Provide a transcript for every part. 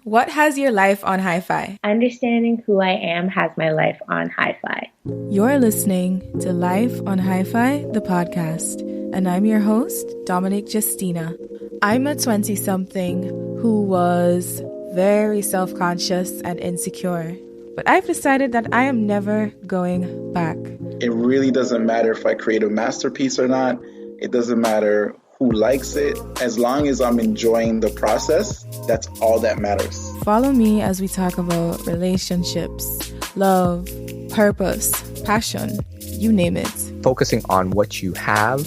what has your life on Hifi? Understanding who I am has my life on Hifi. You're listening to Life on Hifi, the podcast, and I'm your host, Dominic Justina. I'm a 20-something who was very self-conscious and insecure, but I've decided that I am never going back. It really doesn't matter if I create a masterpiece or not. It doesn't matter who likes it. As long as I'm enjoying the process, that's all that matters. Follow me as we talk about relationships, love, purpose, passion, you name it. Focusing on what you have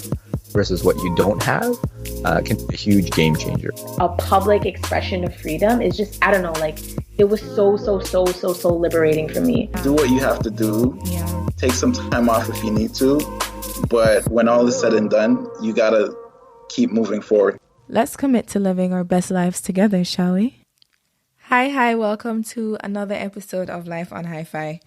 versus what you don't have can be a huge game changer. A public expression of freedom is just, I don't know, like it was so liberating for me. Do what you have to do. Yeah. Take some time off if you need to. But when all is said and done, you gotta keep moving forward. Let's commit to living our best lives together, shall we? Hi, welcome to another episode of Life on Hifi.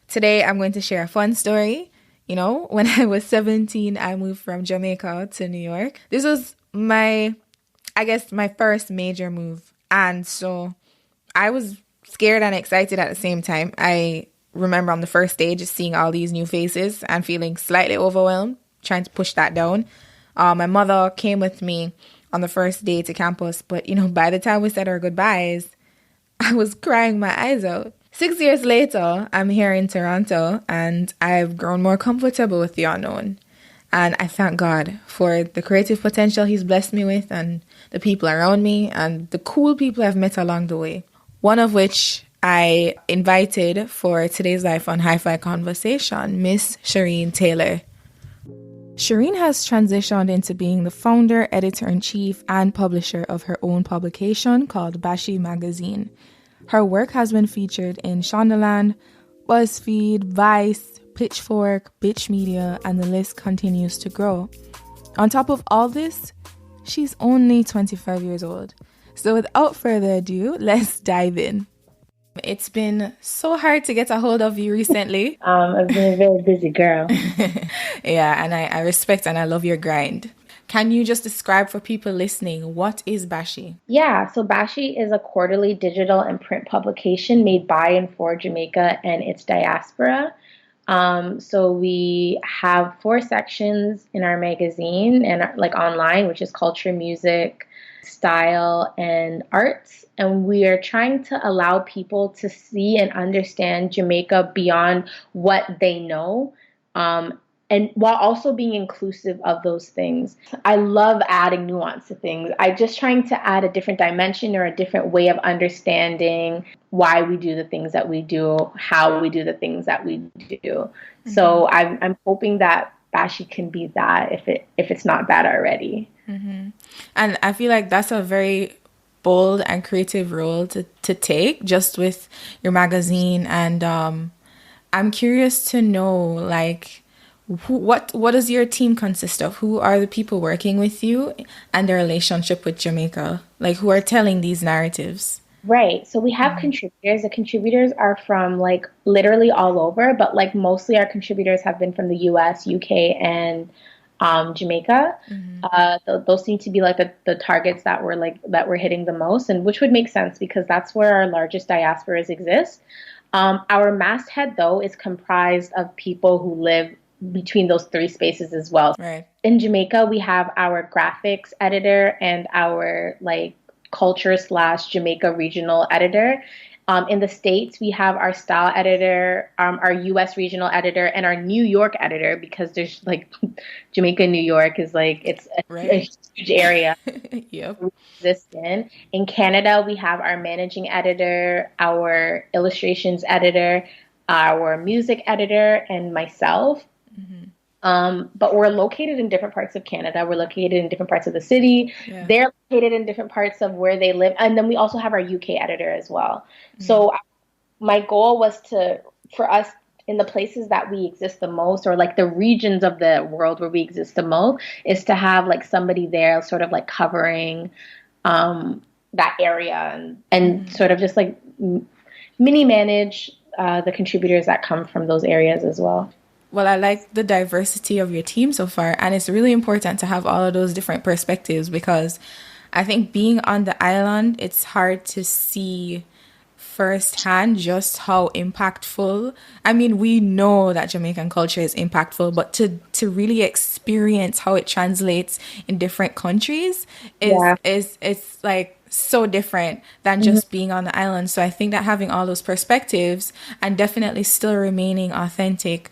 Today, I'm going to share a fun story. You know, when I was 17, I moved from Jamaica to New York. This was my first major move. And so I was scared and excited at the same time. I remember on the first day just seeing all these new faces and feeling slightly overwhelmed, trying to push that down. My mother came with me on the first day to campus, but by the time we said our goodbyes, I was crying my eyes out. 6 years later, I'm here in Toronto and I've grown more comfortable with the unknown. And I thank God for the creative potential He's blessed me with and the people around me and the cool people I've met along the way. One of which I invited for today's Life on Hifi conversation, Miss Sharine Taylor. Sharine has transitioned into being the founder, editor-in-chief, and publisher of her own publication called Bashy Magazine. Her work has been featured in Shondaland, BuzzFeed, Vice, Pitchfork, Bitch Media, and the list continues to grow. On top of all this, she's only 25 years old. So without further ado, let's dive in. It's been so hard to get a hold of you recently. I've been a very busy girl. Yeah, and I respect and I love your grind. Can you just describe for people listening, what is Bashy? Yeah, so Bashy is a quarterly digital and print publication made by and for Jamaica and its diaspora. So we have 4 sections in our magazine and online, which is culture, music, style, and arts. And we are trying to allow people to see and understand Jamaica beyond what they know, and while also being inclusive of those things. I love adding nuance to things. I'm just trying to add a different dimension or a different way of understanding why we do the things that we do, how we do the things that we do. Mm-hmm. So I'm hoping that Bashy can be that if it's not that already. Mm-hmm. And I feel like that's a very bold and creative role to take just with your magazine. And I'm curious to know, what does your team consist of? Who are the people working with you and their relationship with Jamaica? Who are telling these narratives? Right. So we have contributors. The contributors are from literally all over, but mostly our contributors have been from the US, UK, and Jamaica. Mm-hmm. Those seem to be the targets that we're hitting the most, and which would make sense because that's where our largest diasporas exist. Our masthead, though, is comprised of people who live between those 3 spaces as well. Right. In Jamaica, we have our graphics editor and our culture/Jamaica regional editor. In the States, we have our style editor, our U.S. regional editor, and our New York editor, because there's Jamaica, New York is it's a huge area. Yep. We exist in. In Canada, we have our managing editor, our illustrations editor, our music editor, and myself. Mm-hmm. But we're located in different parts of Canada. We're located in different parts of the city. Yeah. They're located in different parts of where they live. And then we also have our UK editor as well. Mm-hmm. So my goal was for us in the places that we exist the most, or the regions of the world where we exist the most, is to have somebody there sort of covering that area and mm-hmm. sort of just mini manage the contributors that come from those areas as well. Well, I like the diversity of your team so far, and it's really important to have all of those different perspectives because I think being on the island, it's hard to see firsthand just how impactful. I mean, we know that Jamaican culture is impactful, but to really experience how it translates in different countries Yeah. is it's like so different than Mhm. just being on the island. So I think that having all those perspectives and definitely still remaining authentic,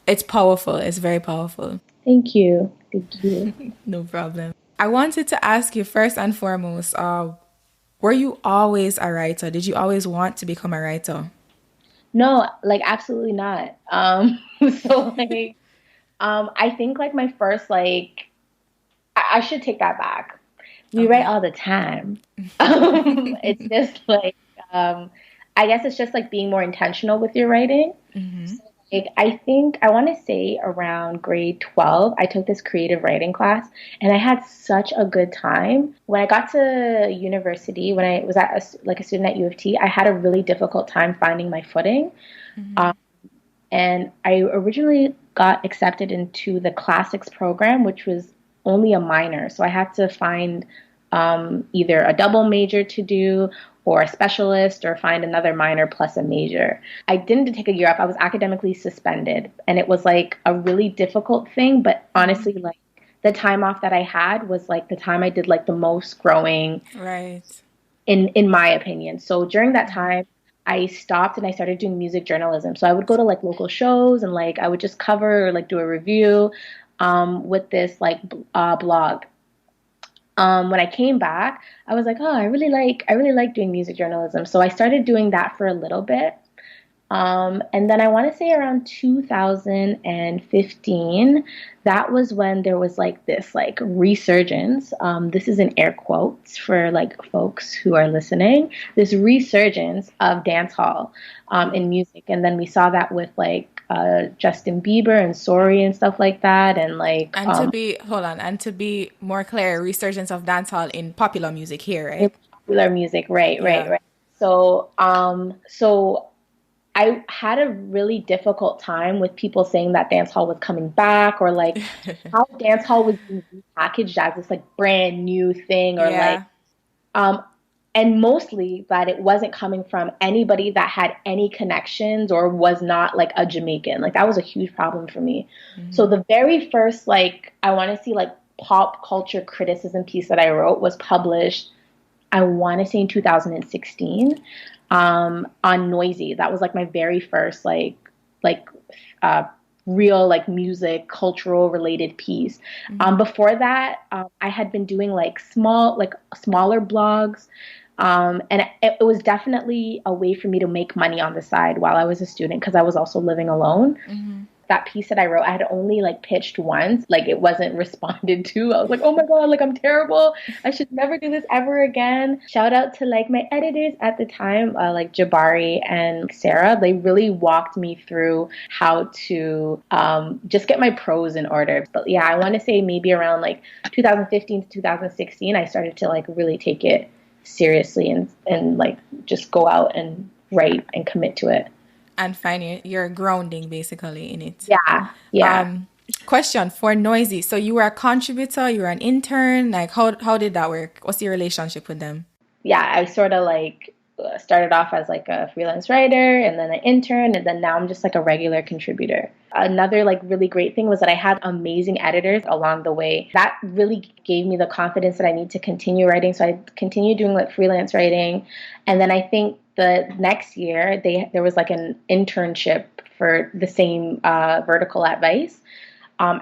it's powerful. It's very powerful. Thank you. Thank you. No problem. I wanted to ask you first and foremost, were you always a writer? Did you always want to become a writer? No, like absolutely not. So like, I think like my first like, I should take that back. We write Okay. all the time. It's just like, um, I guess it's just like being more intentional with your writing. Mm-hmm. So, like, I think I want to say around grade 12, I took this creative writing class and I had such a good time. When I got to university, when I was like a student at U of T, I had a really difficult time finding my footing. Mm-hmm. Um, and I originally got accepted into the classics program, which was only a minor. So I had to find either a double major to do or a specialist or find another minor plus a major. I didn't take a year off. I was academically suspended. And it was like a really difficult thing. But honestly, like the time off that I had was like the time I did like the most growing Right. in my opinion. So during that time, I stopped and I started doing music journalism. So I would go to like local shows and like I would just cover or like do a review with this like blog. When I came back, I was like, oh, I really like doing music journalism. So I started doing that for a little bit. And then I want to say around 2015, that was when there was like this like resurgence. This is in air quotes for like folks who are listening. This resurgence of dance hall in music, and then we saw that with like Justin Bieber and Sorry and stuff like that, and like And to be more clear, resurgence of dancehall in popular music here, in right? popular music, right, right, Yeah. right. So I had a really difficult time with people saying that dancehall was coming back or like how dancehall was being packaged as this like brand new thing or like Yeah. um and mostly that it wasn't coming from anybody that had any connections or was not like a Jamaican. Like that was a huge problem for me. So the very first like I want to see like pop culture criticism piece that I wrote was published I want to say in 2016 on Noisy. That was like my very first like uh, real like music cultural related piece. Before that, I had been doing like smaller blogs. And it was definitely a way for me to make money on the side while I was a student because I was also living alone. That piece that I wrote, I had only like pitched once, like it wasn't responded to. I was like, oh my God, like I'm terrible. I should never do this ever again. Shout out to like my editors at the time, like Jabari and Sarah. They really walked me through how to just get my prose in order. But yeah, I want to say maybe around like 2015 to 2016, I started to like really take it seriously and like just go out and write and commit to it. And find your grounding basically in it. Yeah, yeah. Question for Noisy. So you were a contributor, you were an intern. Like how did that work? What's your relationship with them? Yeah, I sort of like started off as like a freelance writer and then an intern and then now I'm just like a regular contributor. Another like really great thing was that I had amazing editors along the way. That really gave me the confidence that I need to continue writing. So I continued doing like freelance writing. And then I think the next year there was like an internship for the same vertical at Vice,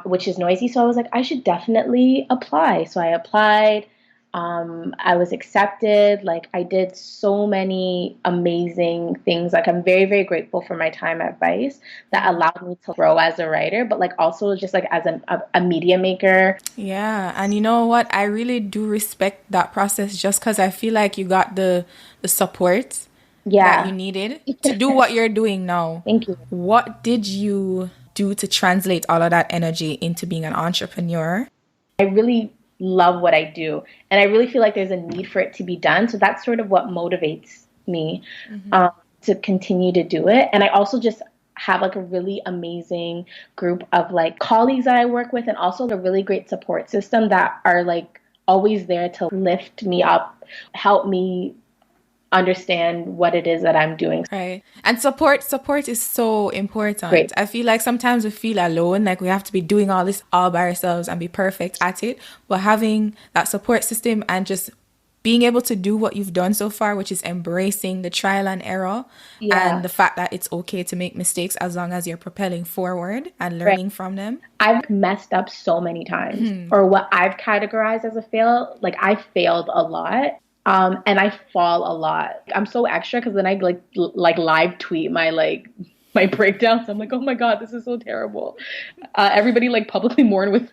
which is Noisy. So I was like, I should definitely apply. So I applied. I was accepted. Like I did so many amazing things. Like I'm very, very grateful for my time at Vice that allowed me to grow as a writer, but like also just like as a media maker. Yeah, and you know what? I really do respect that process just because I feel like you got the support that you Yeah. needed to do what you're doing now. Thank you. What did you do to translate all of that energy into being an entrepreneur? I really love what I do. And I really feel like there's a need for it to be done. So that's sort of what motivates me to continue to do it. And I also just have like a really amazing group of like colleagues that I work with and also a really great support system that are like always there to lift me up, help me understand what it is that I'm doing. Right. And support is so important. Great. I feel like sometimes we feel alone, like we have to be doing all this all by ourselves and be perfect at it. But having that support system and just being able to do what you've done so far, which is embracing the trial and error and the fact that it's okay to make mistakes as long as you're propelling forward and learning from them. I've messed up so many times, or what I've categorized as a fail. Like, I failed a lot. And I fall a lot. I'm so extra because then I like live tweet my breakdowns. I'm like, oh my God, this is so terrible. Everybody like publicly mourn with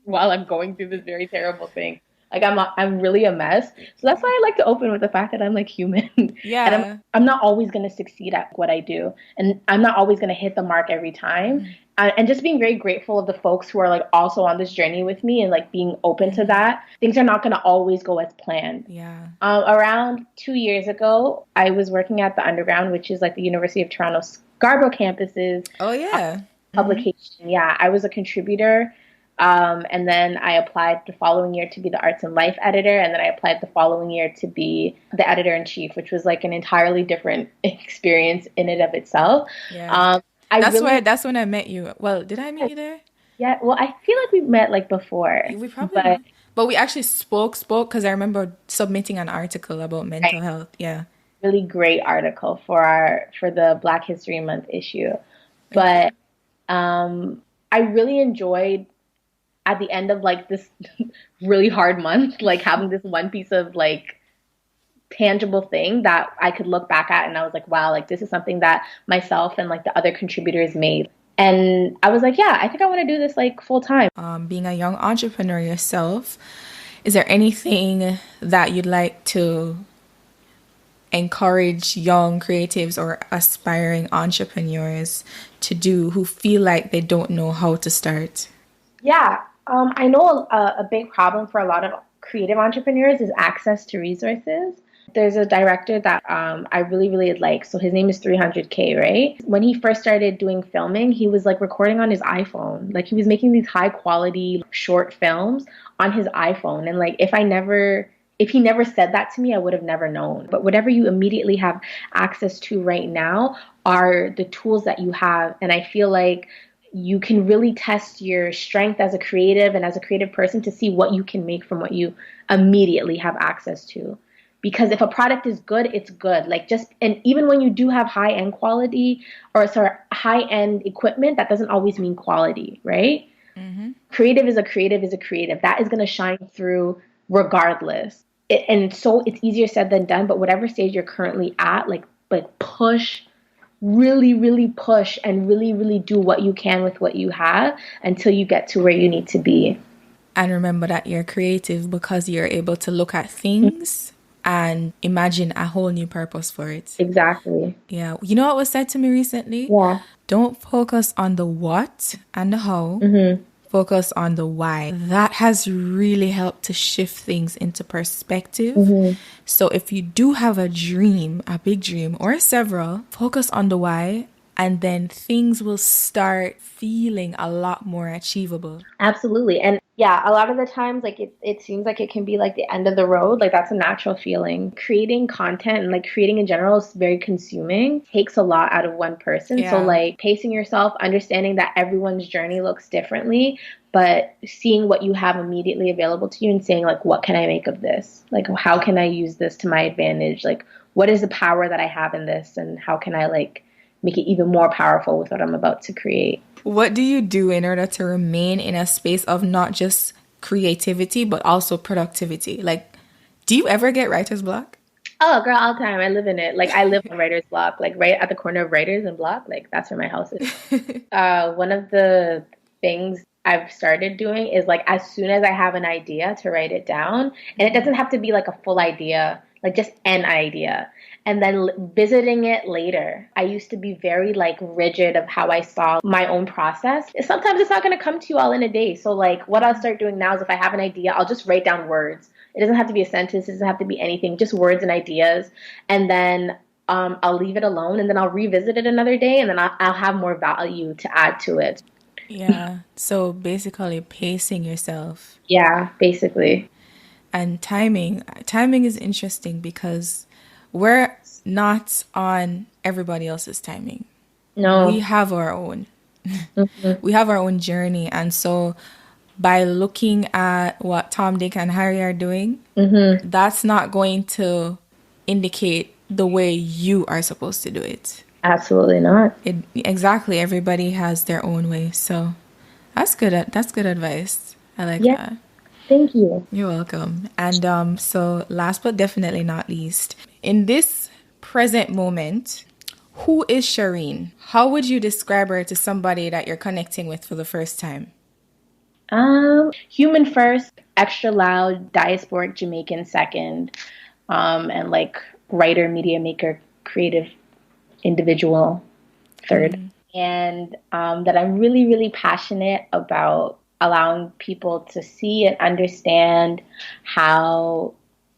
while I'm going through this very terrible thing. Like, I'm really a mess. So that's why I like to open with the fact that I'm like human. Yeah. And I'm not always going to succeed at what I do. And I'm not always going to hit the mark every time. And just being very grateful of the folks who are like also on this journey with me and like being open to that. Things are not going to always go as planned. Yeah. Around 2 years ago, I was working at the Underground, which is like the University of Toronto Scarborough campus's publication. Yeah, I was a contributor. And then I applied the following year to be the Arts and Life editor. And then I applied the following year to be the editor-in-chief, which was like an entirely different experience in and of itself. Yeah. That's when I met you. Well, did I meet you there? Yeah. Well, I feel like we met like before. We probably but we actually spoke because I remember submitting an article about mental health. Yeah. Really great article for the Black History Month issue. But I really enjoyed at the end of like this really hard month, like having this one piece of like tangible thing that I could look back at and I was like, wow, like this is something that myself and like the other contributors made. And I was like, yeah, I think I want to do this like full time. Being a young entrepreneur yourself, is there anything that you'd like to encourage young creatives or aspiring entrepreneurs to do who feel like they don't know how to start? Yeah, I know a big problem for a lot of creative entrepreneurs is access to resources. There's a director that I really, really like. So his name is 300K, right? When he first started doing filming, he was like recording on his iPhone. Like he was making these high quality short films on his iPhone. And like if he never said that to me, I would have never known. But whatever you immediately have access to right now are the tools that you have. And I feel like you can really test your strength as a creative and as a creative person to see what you can make from what you immediately have access to. Because if a product is good, it's good. And even when you do have high-end high-end equipment, that doesn't always mean quality, right? Mm-hmm. Creative is a creative is a creative. That is going to shine through regardless. And so it's easier said than done, but whatever stage you're currently at, like push, really, really push and really, really do what you can with what you have until you get to where you need to be. And remember that you're creative because you're able to look at things and imagine a whole new purpose for it. Exactly. Yeah. You know what was said to me recently? Yeah. Don't focus on the what and the how. Mm-hmm. Focus on the why. That has really helped to shift things into perspective. Mm-hmm. So if you do have a dream, a big dream or several, focus on the why, and then things will start feeling a lot more achievable. Absolutely. And yeah, a lot of the times, like it seems like it can be like the end of the road. Like that's a natural feeling. Creating content and like creating in general is very consuming. Takes a lot out of one person. Yeah. So like pacing yourself, understanding that everyone's journey looks differently, but seeing what you have immediately available to you and saying like, what can I make of this? Like, how can I use this to my advantage? Like, what is the power that I have in this? And how can I like make it even more powerful with what I'm about to create? What do you do in order to remain in a space of not just creativity, but also productivity? Like, do you ever get writer's block? Oh, girl, all the time. I live in it. Like, I live on writer's block, like right at the corner of Writers and Block. Like, that's where my house is. One of the things I've started doing is like, as soon as I have an idea, to write it down. And it doesn't have to be like a full idea, like just an idea. And then visiting it later. I used to be very like rigid of how I saw my own process. Sometimes it's not going to come to you all in a day. So like what I'll start doing now is if I have an idea, I'll just write down words. It doesn't have to be a sentence. It doesn't have to be anything, just words and ideas. And then I'll leave it alone and then I'll revisit it another day and then I'll have more value to add to it. Yeah. So basically pacing yourself. Yeah, basically. And timing is interesting because we're not on everybody else's timing. We No. have our own. Mhm. We have our own journey. And so by looking at what Tom, Dick, and Harry are doing, Mhm. that's not going to indicate the way you are supposed to do it. Absolutely not. Exactly. Everybody has their own way. So that's good. That's good advice. I like Yeah. that. Thank you. You're welcome. And so last but definitely not least, in this present moment, who is Sharine? How would you describe her to somebody that you're connecting with for the first time? Human first, extra loud, diasporic Jamaican second, and like writer, media maker, creative individual third. And that I'm really, really passionate about allowing people to see and understand how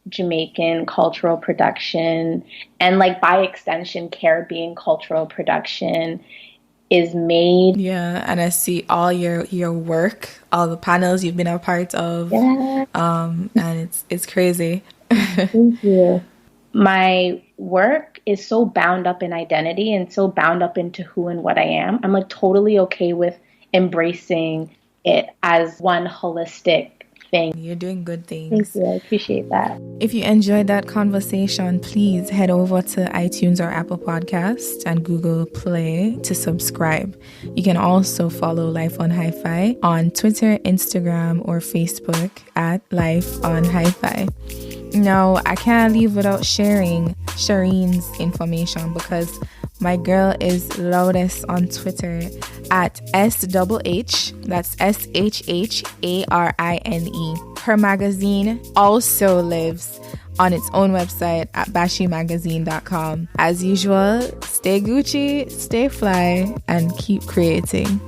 Jamaican cultural production and, like, by extension, Caribbean cultural production is made. Yeah, and I see all your work, all the panels you've been a part of, Yeah, and it's crazy. thank you. My work is so bound up in identity and so bound up into who and what I am. I'm like totally okay with embracing it as one holistic thing. You're doing good Thank things. you. I appreciate that. If you enjoyed that conversation, please head over to iTunes or Apple Podcasts and Google Play to subscribe. You can also follow Life on Hi-Fi on Twitter, Instagram, or Facebook at Life on Hi-Fi. Now, I can't leave without sharing Sharine's information because my girl is loudest on Twitter at SHH, that's SHHARINE. Her magazine also lives on its own website at bashymagazine.com. As usual, stay Gucci, stay fly, and keep creating.